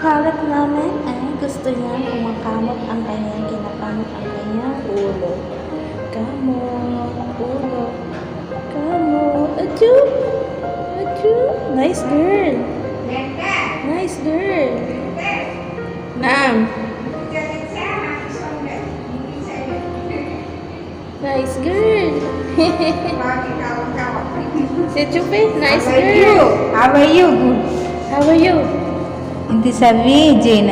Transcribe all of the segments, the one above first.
Parrot namin ay gusto niya kumakamot ang kanyang kinakamot ang kanyang ulo. Kamot, ulo, kamot. Achoo! Achoo! Nice girl! Nice girl! Naam! Nice girl! Say Chupi, nice girl! How are you? How are you? Inti savi Jain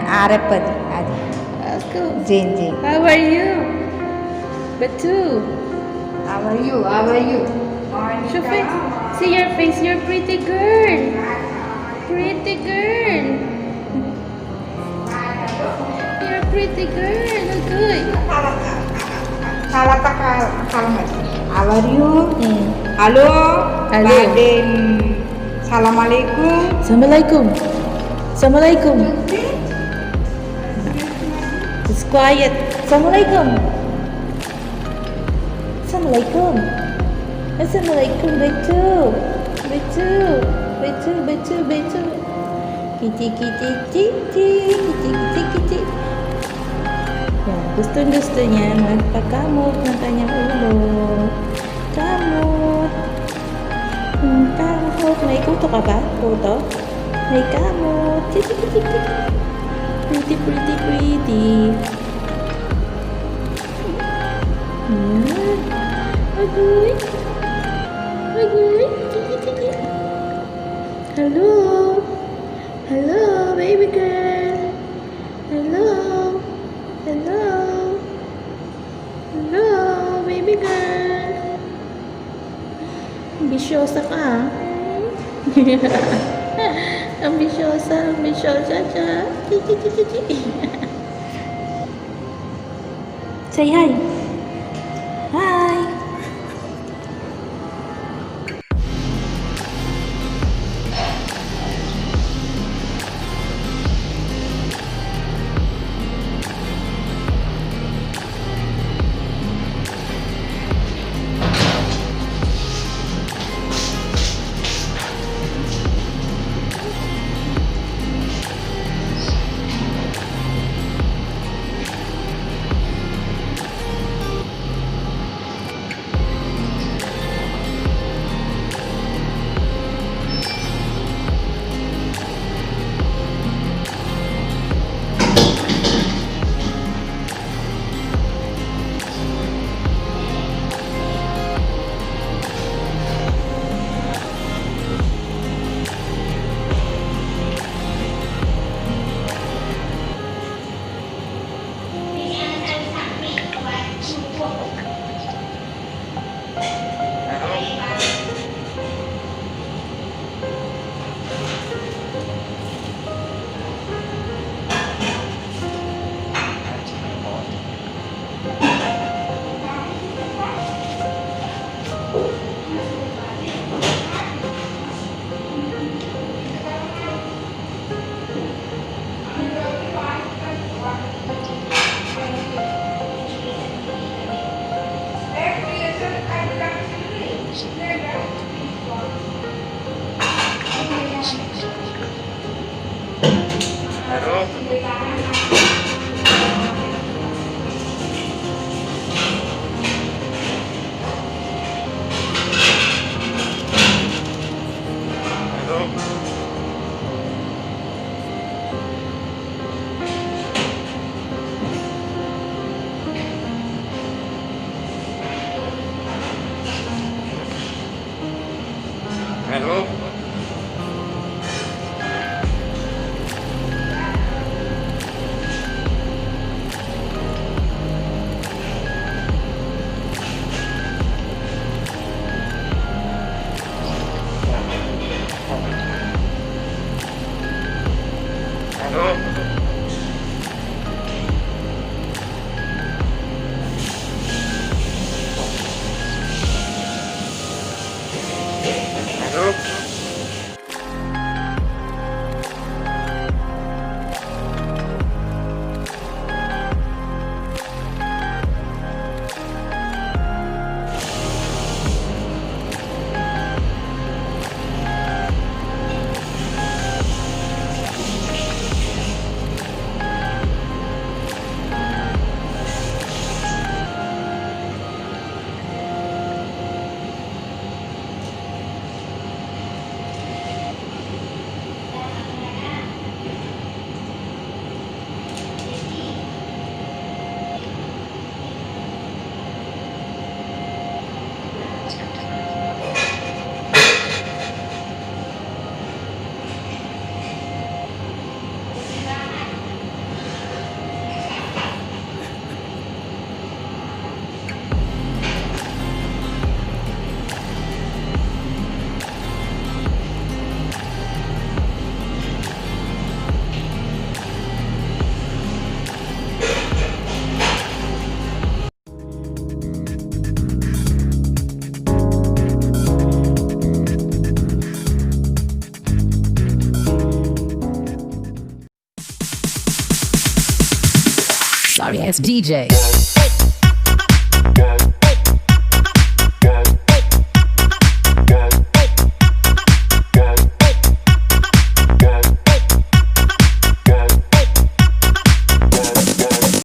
Arapad Jain. How are you? Batu. How are you? How are you? Shufi, see your face. You're pretty girl. Pretty girl. You're pretty girl. Look good. How are you? Hello. Hello. Assalamualaikum. Assalamualaikum. Assalamualaikum. Just quiet. Assalamualaikum. Assalamualaikum. Assalamualaikum. Betul. Betul. Betul. Betul. Betul. Kiti kiti kiti kiti kiti kiti. Ya, gusto-gustonya magpakamot ng kanyang ulo. Kamot. Kamot. May kuto ka ba? Kuto? May kamot. Titi titi titi. Pretty, pretty, pretty. Agoy. Agoy. Titi titi. Hello. Hello, baby girl. Hello. Hello. Hello, baby girl. Ambisyosa ka, ha? Ambisyosa, ambisyosa siya. Say hi. Hi. Hello. DJ.